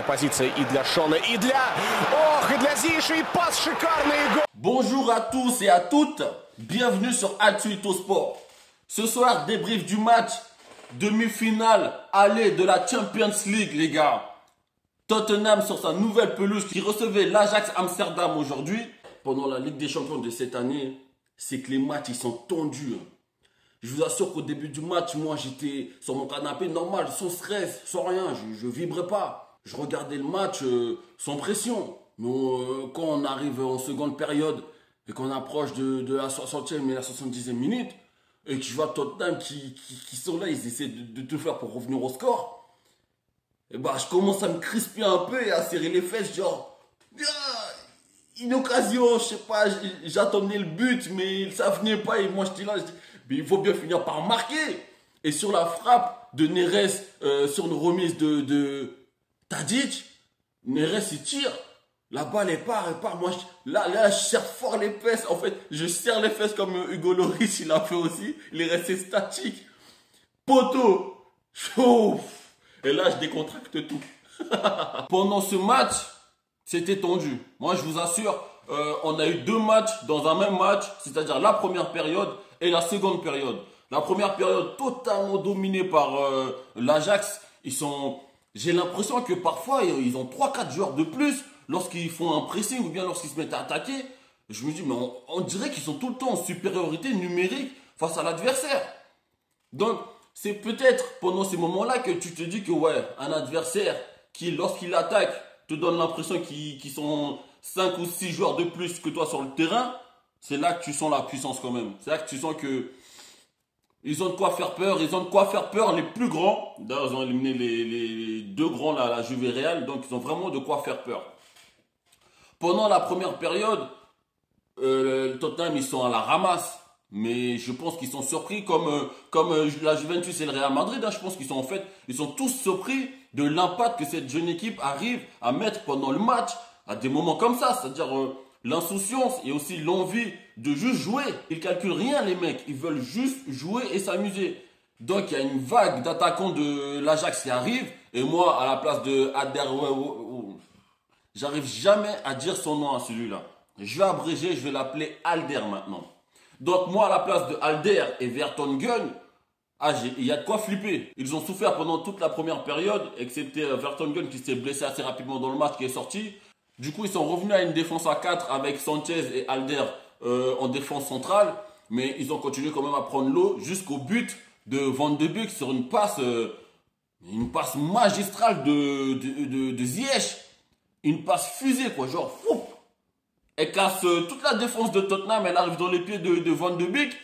Позиция и для Шона, и для... Ох, и для Зиши, и пас шикарный гол. Bonjour à tous et à toutes, bienvenue sur Actu Sport. Ce soir, débrief du match demi-finale aller de la Champions League, les gars. Tottenham sur sa nouvelle pelouse qui recevait l'Ajax Amsterdam aujourd'hui. Pendant la Ligue des Champions de cette année, c'est que les matchs ils sont tendus. Je vous assure qu'au début du match, moi j'étais sur mon canapé normal, sans stress, sans rien, je vibrais pas. Je regardais le match sans pression. Mais quand on arrive en seconde période et qu'on approche de la 60e et la 70e minute, et que je vois Tottenham qui sont là, ils essaient de tout faire pour revenir au score, et bah je commence à me crisper un peu et à serrer les fesses, genre, une occasion, je sais pas, j'attendais le but, mais ça venait pas, et moi j'étais là, je dis, mais il faut bien finir par marquer. Et sur la frappe de Neres, sur une remise de Tadic, Neres il tire, la balle elle part, moi là je serre fort les fesses, en fait je serre les fesses comme Hugo Lloris il a fait aussi, il est resté statique, poteau, chauffe, et là je décontracte tout. Pendant ce match, c'était tendu, moi je vous assure, on a eu deux matchs dans un même match, c'est-à-dire la première période et la seconde période. La première période totalement dominée par l'Ajax, j'ai l'impression que parfois ils ont 3-4 joueurs de plus lorsqu'ils font un pressing ou bien lorsqu'ils se mettent à attaquer. Je me dis, mais on dirait qu'ils sont tout le temps en supériorité numérique face à l'adversaire. Donc, c'est peut-être pendant ces moments-là que tu te dis que ouais, un adversaire qui, lorsqu'il attaque, te donne l'impression qu'ils sont 5 ou 6 joueurs de plus que toi sur le terrain. C'est là que tu sens la puissance quand même. C'est là que tu sens que ils ont de quoi faire peur, les plus grands. D'ailleurs, ils ont éliminé les deux grands, là, la Juve et Real, donc ils ont vraiment de quoi faire peur. Pendant la première période, Tottenham, ils sont à la ramasse. Mais je pense qu'ils sont surpris, comme la Juventus et le Real Madrid. Hein, je pense qu'ils sont tous surpris de l'impact que cette jeune équipe arrive à mettre pendant le match, à des moments comme ça. C'est-à-dire l'insouciance et aussi l'envie de juste jouer. Ils calculent rien les mecs, ils veulent juste jouer et s'amuser. Donc il y a une vague d'attaquants de l'Ajax qui arrive. Et moi, à la place de Ader, j'arrive jamais à dire son nom à celui-là. Je vais abréger, je vais l'appeler Alder maintenant. Donc moi, à la place de Alder et Vertonghen, il y a de quoi flipper. Ils ont souffert pendant toute la première période, excepté Vertonghen qui s'est blessé assez rapidement dans le match, qui est sorti. Du coup, ils sont revenus à une défense à 4 avec Sanchez et Alder en défense centrale. Mais ils ont continué quand même à prendre l'eau jusqu'au but de Van de Beek sur une passe magistrale de Ziyech. Une passe fusée, quoi, genre, fou. Elle casse toute la défense de Tottenham, elle arrive dans les pieds de Van de Beek,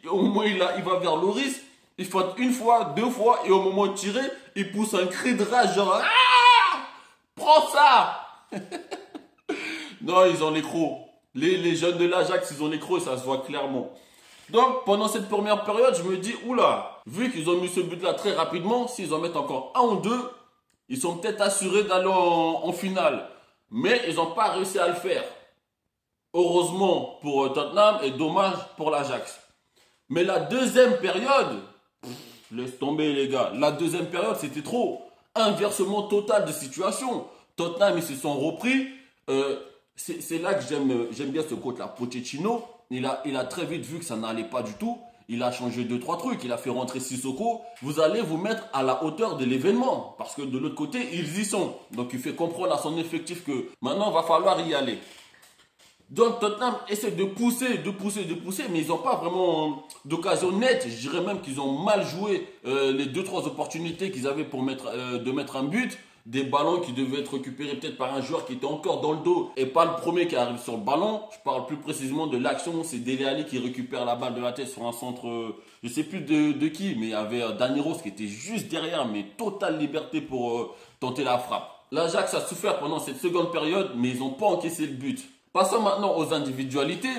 au moment où il va vers Loris, il faute une fois, deux fois, et au moment de tirer, il pousse un cri de rage, genre, ah, prends ça! Non, ils ont les crocs. Les jeunes de l'Ajax, ils ont les crocs et ça se voit clairement. Donc, pendant cette première période, je me dis, oula, vu qu'ils ont mis ce but-là très rapidement, s'ils en mettent encore un ou deux, ils sont peut-être assurés d'aller en finale. Mais ils n'ont pas réussi à le faire. Heureusement pour Tottenham et dommage pour l'Ajax. Mais la deuxième période, laisse tomber les gars, la deuxième période c'était trop. Inversement total de situation. Tottenham ils se sont repris. C'est là que j'aime bien ce coach là, Pochettino. Il a très vite vu que ça n'allait pas du tout. Il a changé 2-3 trucs. Il a fait rentrer Sissoko. Vous allez vous mettre à la hauteur de l'événement. Parce que de l'autre côté, ils y sont. Donc il fait comprendre à son effectif que maintenant, il va falloir y aller. Donc Tottenham essaie de pousser, mais ils n'ont pas vraiment d'occasion nette. Je dirais même qu'ils ont mal joué les 2-3 opportunités qu'ils avaient pour mettre un but. Des ballons qui devaient être récupérés peut-être par un joueur qui était encore dans le dos et pas le premier qui arrive sur le ballon. Je parle plus précisément de l'action, c'est Dele Alli qui récupère la balle de la tête sur un centre, je sais plus de qui, mais il y avait Danny Rose qui était juste derrière, mais totale liberté pour tenter la frappe. L'Ajax a souffert pendant cette seconde période, mais ils n'ont pas encaissé le but. Passons maintenant aux individualités.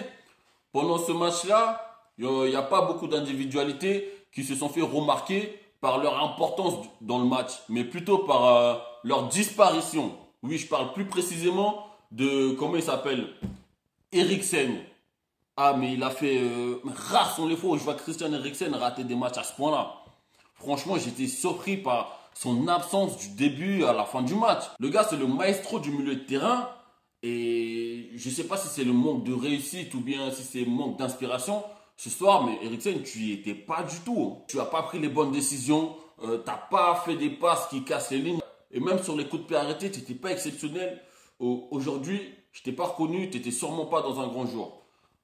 Pendant ce match-là, il n'y a pas beaucoup d'individualités qui se sont fait remarquer par leur importance dans le match, mais plutôt par leur disparition. Oui, je parle plus précisément de, comment il s'appelle, Eriksen. Ah, mais il a fait, rares sont les fois où je vois Christian Eriksen rater des matchs à ce point-là. Franchement, j'étais surpris par son absence du début à la fin du match. Le gars, c'est le maestro du milieu de terrain. Et je ne sais pas si c'est le manque de réussite ou bien si c'est le manque d'inspiration ce soir, mais Eriksen, tu n'y étais pas du tout. Tu n'as pas pris les bonnes décisions, tu n'as pas fait des passes qui cassent les lignes. Et même sur les coups de pied arrêtés, tu n'étais pas exceptionnel. Aujourd'hui, je t'ai pas reconnu, tu n'étais sûrement pas dans un grand jour.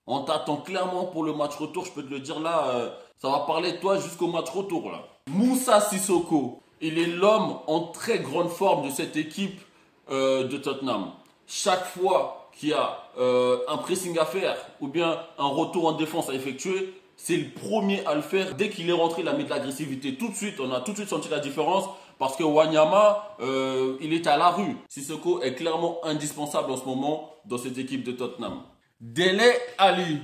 On t'attend clairement pour le match retour, je peux te le dire là, ça va parler de toi jusqu'au match retour là. Moussa Sissoko, il est l'homme en très grande forme de cette équipe de Tottenham. Chaque fois qu'il y a un pressing à faire ou bien un retour en défense à effectuer, c'est le premier à le faire. Dès qu'il est rentré, il a mis de l'agressivité tout de suite. On a tout de suite senti la différence parce que Wanyama, il est à la rue. Sissoko est clairement indispensable en ce moment dans cette équipe de Tottenham. Dele Alli,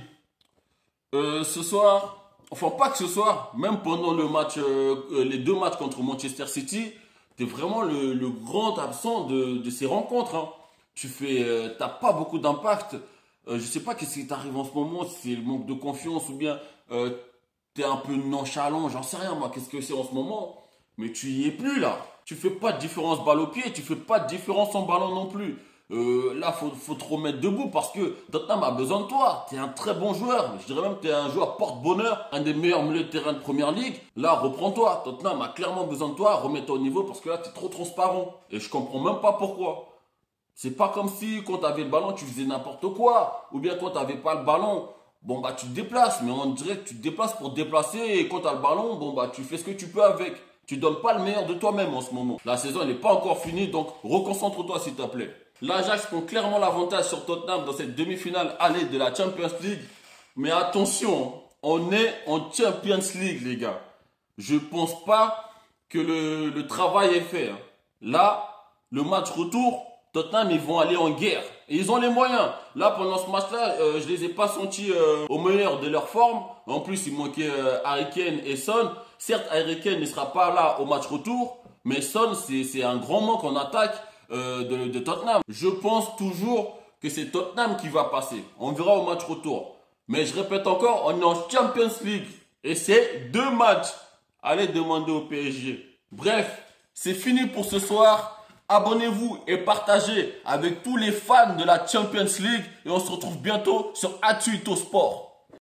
ce soir, enfin pas que ce soir, même pendant le match, les deux matchs contre Manchester City, tu es vraiment le grand absent de ces rencontres. Hein. T'as pas beaucoup d'impact. Je sais pas qu'est-ce qui t'arrive en ce moment, si c'est le manque de confiance ou bien t'es un peu nonchalant, j'en sais rien moi, qu'est-ce que c'est en ce moment. Mais tu y es plus là. Tu fais pas de différence balle au pied, tu fais pas de différence en ballon non plus. Là, faut te remettre debout parce que Tottenham a besoin de toi. Tu es un très bon joueur. Je dirais même que tu es un joueur porte-bonheur, un des meilleurs milieux de terrain de première ligue. Là, reprends-toi. Tottenham a clairement besoin de toi. Remets-toi au niveau parce que là, tu es trop transparent. Et je comprends même pas pourquoi. C'est pas comme si quand tu avais le ballon, tu faisais n'importe quoi. Ou bien quand tu n'avais pas le ballon, bon bah tu te déplaces. Mais on dirait que tu te déplaces pour te déplacer. Et quand tu as le ballon, bon bah tu fais ce que tu peux avec. Tu donnes pas le meilleur de toi-même en ce moment. La saison, elle n'est pas encore finie. Donc, reconcentre-toi s'il te plaît. L'Ajax prend clairement l'avantage sur Tottenham dans cette demi-finale allée de la Champions League. Mais attention, on est en Champions League, les gars. Je pense pas que le travail est fait. Là, le match retour, Tottenham, ils vont aller en guerre. Et ils ont les moyens. Là, pendant ce match-là, je les ai pas sentis au meilleur de leur forme. En plus, il manquait Harry Kane et Son. Certes, Harry Kane ne sera pas là au match retour. Mais Son, c'est un grand manque en attaque. De Tottenham. Je pense toujours que c'est Tottenham qui va passer. On verra au match retour. Mais je répète encore, on est en Champions League. Et c'est 2 matchs. Allez demander au PSG. Bref, c'est fini pour ce soir. Abonnez-vous et partagez avec tous les fans de la Champions League. Et on se retrouve bientôt sur Atuito Sport.